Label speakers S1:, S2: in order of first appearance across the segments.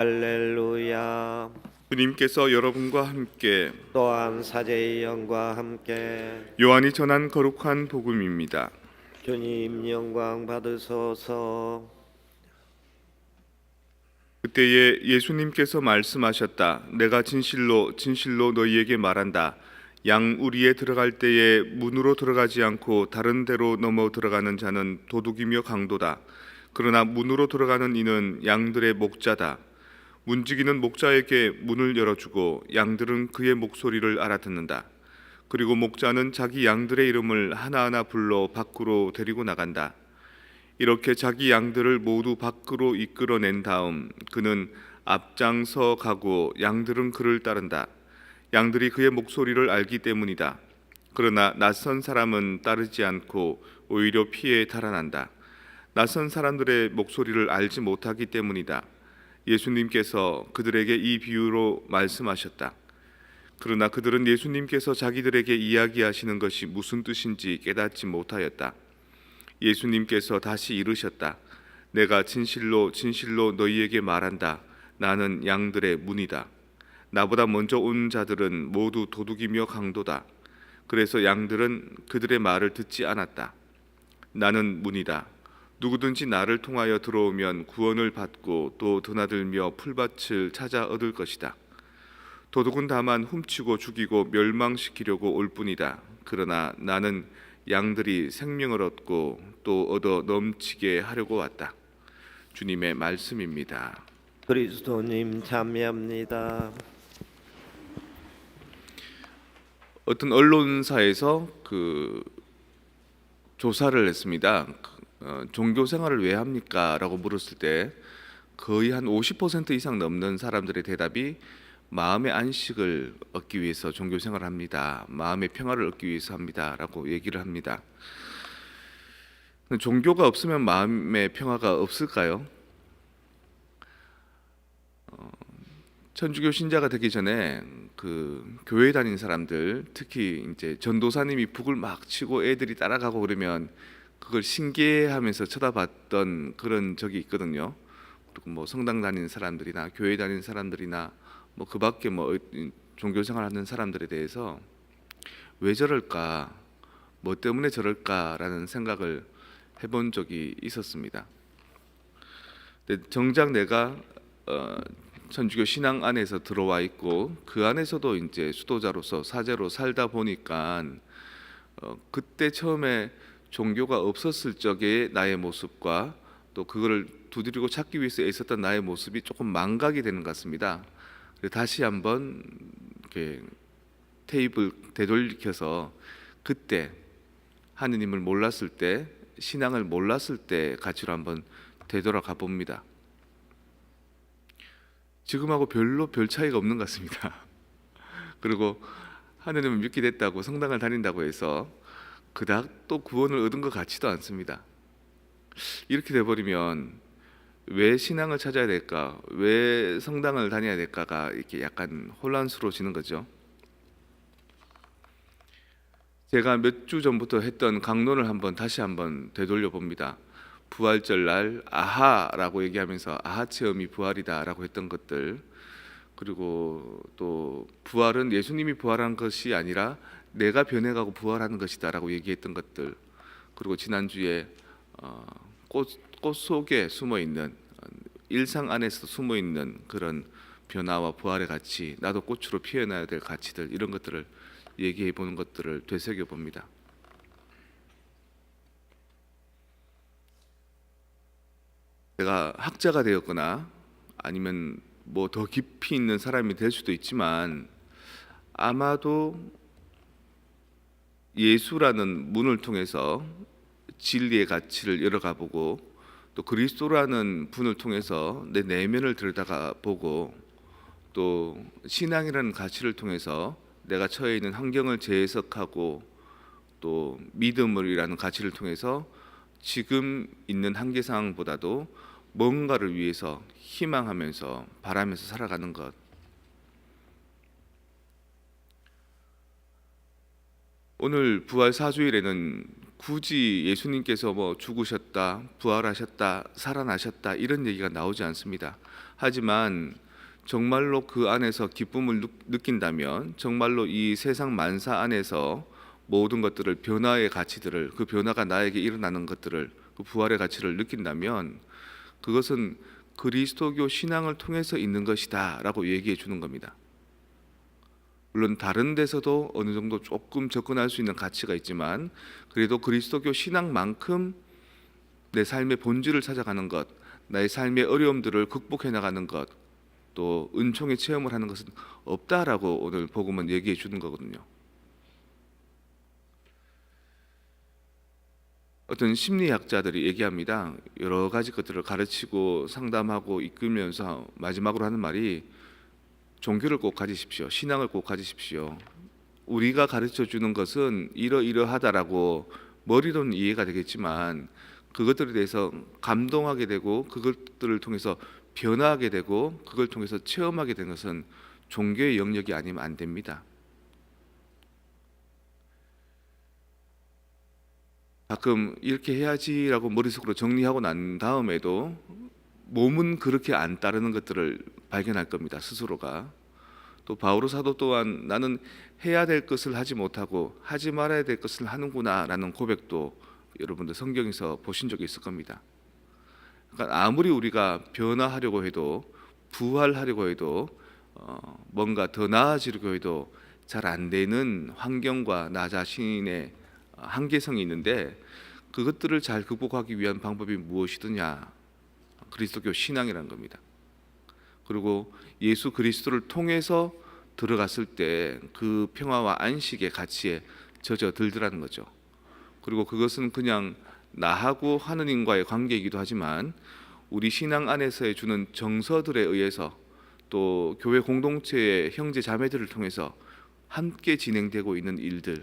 S1: 할렐루야.
S2: 주님께서 여러분과 함께
S1: 또한 사제의 영과 함께
S2: 요한이 전한 거룩한 복음입니다.
S1: 주님 영광 받으소서.
S2: 그때에 예수님께서 말씀하셨다. 내가 진실로 진실로 너희에게 말한다. 양 우리에 들어갈 때에 문으로 들어가지 않고 다른 데로 넘어 들어가는 자는 도둑이며 강도다. 그러나 문으로 들어가는 이는 양들의 목자다. 문지기는 목자에게 문을 열어주고 양들은 그의 목소리를 알아듣는다. 그리고 목자는 자기 양들의 이름을 하나하나 불러 밖으로 데리고 나간다. 이렇게 자기 양들을 모두 밖으로 이끌어낸 다음 그는 앞장서 가고 양들은 그를 따른다. 양들이 그의 목소리를 알기 때문이다. 그러나 낯선 사람은 따르지 않고 오히려 피해 달아난다. 낯선 사람들의 목소리를 알지 못하기 때문이다. 예수님께서 그들에게 이 비유로 말씀하셨다. 그러나 그들은 예수님께서 자기들에게 이야기하시는 것이 무슨 뜻인지 깨닫지 못하였다. 예수님께서 다시 이르셨다. 내가 진실로 진실로 너희에게 말한다. 나는 양들의 문이다. 나보다 먼저 온 자들은 모두 도둑이며 강도다. 그래서 양들은 그들의 말을 듣지 않았다. 나는 문이다. 누구든지 나를 통하여 들어오면 구원을 받고 또 드나들며 풀밭을 찾아 얻을 것이다. 도둑은 다만 훔치고 죽이고 멸망시키려고 올 뿐이다. 그러나 나는 양들이 생명을 얻고 또 얻어 넘치게 하려고 왔다. 주님의 말씀입니다.
S1: 그리스도님 참여합니다.
S2: 어떤 언론사에서 조사를 했습니다. 종교 생활을 왜 합니까? 라고 물었을 때 거의 한 50% 이상 넘는 사람들의 대답이 마음의 안식을 얻기 위해서 종교 생활을 합니다. 마음의 평화를 얻기 위해서 합니다. 라고 얘기를 합니다. 종교가 없으면 마음의 평화가 없을까요? 천주교 신자가 되기 전에 교회 다닌 사람들, 특히 이제 전도사님이 북을 막 치고 애들이 따라가고 그러면 그걸 신기해하면서 쳐다봤던 그런 적이 있거든요. 그리고 뭐 성당 다니는 사람들이나 교회 다니는 사람들이나 뭐 그밖에 뭐 종교 생활하는 사람들에 대해서 왜 저럴까, 뭐 때문에 저럴까라는 생각을 해본 적이 있었습니다. 근데 정작 내가 천주교 신앙 안에서 들어와 있고 그 안에서도 이제 수도자로서 사제로 살다 보니까 그때 처음에 종교가 없었을 적의 나의 모습과 또 그거를 두드리고 찾기 위해서 애썼던 나의 모습이 조금 망각이 되는 것 같습니다. 다시 한번 이렇게 테이프를 되돌리켜서 그때 하느님을 몰랐을 때, 신앙을 몰랐을 때 가치로 한번 되돌아가 봅니다. 지금하고 별로 별 차이가 없는 것 같습니다. 그리고 하느님을 믿게 됐다고 성당을 다닌다고 해서 그닥 또 구원을 얻은 것 같지도 않습니다. 이렇게 돼버리면 왜 신앙을 찾아야 될까, 왜 성당을 다녀야 될까가 이렇게 약간 혼란스러워지는 거죠. 제가 몇 주 전부터 했던 강론을 다시 한번 되돌려 봅니다. 부활절 날 아하라고 얘기하면서 아하 체험이 부활이다라고 했던 것들, 그리고 또 부활은 예수님이 부활한 것이 아니라 내가 변해가고 부활하는 것이다라고 얘기했던 것들, 그리고 지난주에 꽃 속에 숨어 있는, 일상 안에서 숨어 있는 그런 변화와 부활의 가치, 나도 꽃으로 피어나야 될 가치들, 이런 것들을 얘기해 보는 것들을 되새겨 봅니다. 내가 학자가 되었거나 아니면 뭐 더 깊이 있는 사람이 될 수도 있지만 아마도 예수라는 문을 통해서 진리의 가치를 열어가 보고 또 그리스도라는 분을 통해서 내 내면을 들여다가 보고 또 신앙이라는 가치를 통해서 내가 처해 있는 환경을 재해석하고 또 믿음이라는 가치를 통해서 지금 있는 한계 상황보다도 뭔가를 위해서 희망하면서 바라면서 살아가는 것, 오늘 부활 사주일에는 굳이 예수님께서 뭐 죽으셨다, 부활하셨다, 살아나셨다 이런 얘기가 나오지 않습니다. 하지만 정말로 그 안에서 기쁨을 느낀다면, 정말로 이 세상 만사 안에서 모든 것들을, 변화의 가치들을, 그 변화가 나에게 일어나는 것들을, 그 부활의 가치를 느낀다면 그것은 그리스도교 신앙을 통해서 있는 것이다라고 얘기해 주는 겁니다. 물론 다른 데서도 어느 정도 조금 접근할 수 있는 가치가 있지만, 그래도 그리스도교 신앙만큼 내 삶의 본질을 찾아가는 것, 나의 삶의 어려움들을 극복해 나가는 것, 또 은총의 체험을 하는 것은 없다라고 오늘 복음은 얘기해 주는 거거든요. 어떤 심리학자들이 얘기합니다. 여러 가지 것들을 가르치고 상담하고 이끌면서 마지막으로 하는 말이, 종교를 꼭 가지십시오. 신앙을 꼭 가지십시오. 우리가 가르쳐 주는 것은 이러이러하다라고 머리로는 이해가 되겠지만, 그것들에 대해서 감동하게 되고 그것들을 통해서 변화하게 되고 그걸 통해서 체험하게 되는 것은 종교의 영역이 아니면 안 됩니다. 가끔 이렇게 해야지라고 머릿속으로 정리하고 난 다음에도 몸은 그렇게 안 따르는 것들을 발견할 겁니다. 스스로가. 또 바오로 사도 또한 나는 해야 될 것을 하지 못하고 하지 말아야 될 것을 하는구나라는 고백도 여러분들 성경에서 보신 적이 있을 겁니다. 그러니까 아무리 우리가 변화하려고 해도, 부활하려고 해도, 뭔가 더 나아지려고 해도 잘 안 되는 환경과 나 자신의 한계성이 있는데, 그것들을 잘 극복하기 위한 방법이 무엇이더냐? 그리스도교 신앙이라는 겁니다. 그리고 예수 그리스도를 통해서 들어갔을 때 그 평화와 안식의 가치에 젖어들더라는 거죠. 그리고 그것은 그냥 나하고 하느님과의 관계이기도 하지만, 우리 신앙 안에서 주는 정서들에 의해서, 또 교회 공동체의 형제 자매들을 통해서 함께 진행되고 있는 일들,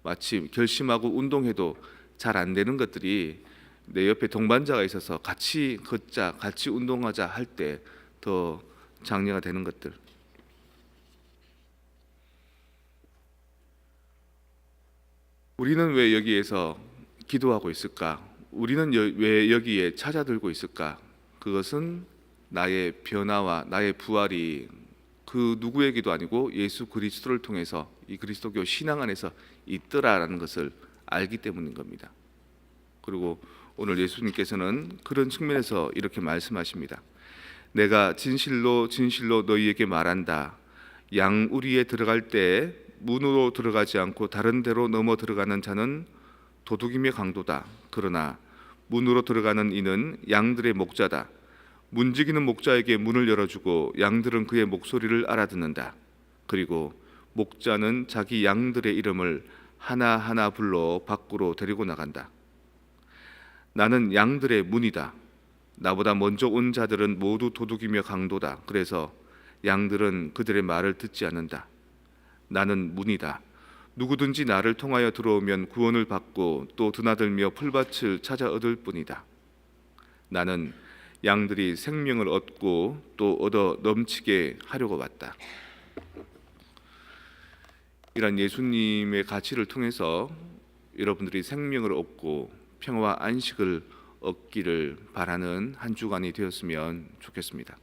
S2: 마치 결심하고 운동해도 잘 안 되는 것들이 내 옆에 동반자가 있어서 같이 걷자, 같이 운동하자 할 때 더 장려가 되는 것들. 우리는 왜 여기에서 기도하고 있을까? 우리는 왜 여기에 찾아들고 있을까? 그것은 나의 변화와 나의 부활이 그 누구에게도 아니고 예수 그리스도를 통해서, 이 그리스도교 신앙 안에서 있더라라는 것을 알기 때문인 겁니다. 그리고 오늘 예수님께서는 그런 측면에서 이렇게 말씀하십니다. 내가 진실로 진실로 너희에게 말한다. 양우리에 들어갈 때 문으로 들어가지 않고 다른 데로 넘어 들어가는 자는 도둑임의 강도다. 그러나 문으로 들어가는 이는 양들의 목자다. 문지기는 목자에게 문을 열어주고 양들은 그의 목소리를 알아듣는다. 그리고 목자는 자기 양들의 이름을 하나하나 불러 밖으로 데리고 나간다. 나는 양들의 문이다. 나보다 먼저 온 자들은 모두 도둑이며 강도다. 그래서 양들은 그들의 말을 듣지 않는다. 나는 문이다. 누구든지 나를 통하여 들어오면 구원을 받고 또 드나들며 풀밭을 찾아 얻을 뿐이다. 나는 양들이 생명을 얻고 또 얻어 넘치게 하려고 왔다. 이런 예수님의 가치를 통해서 여러분들이 생명을 얻고 평화와 안식을 얻기를 바라는 한 주간이 되었으면 좋겠습니다.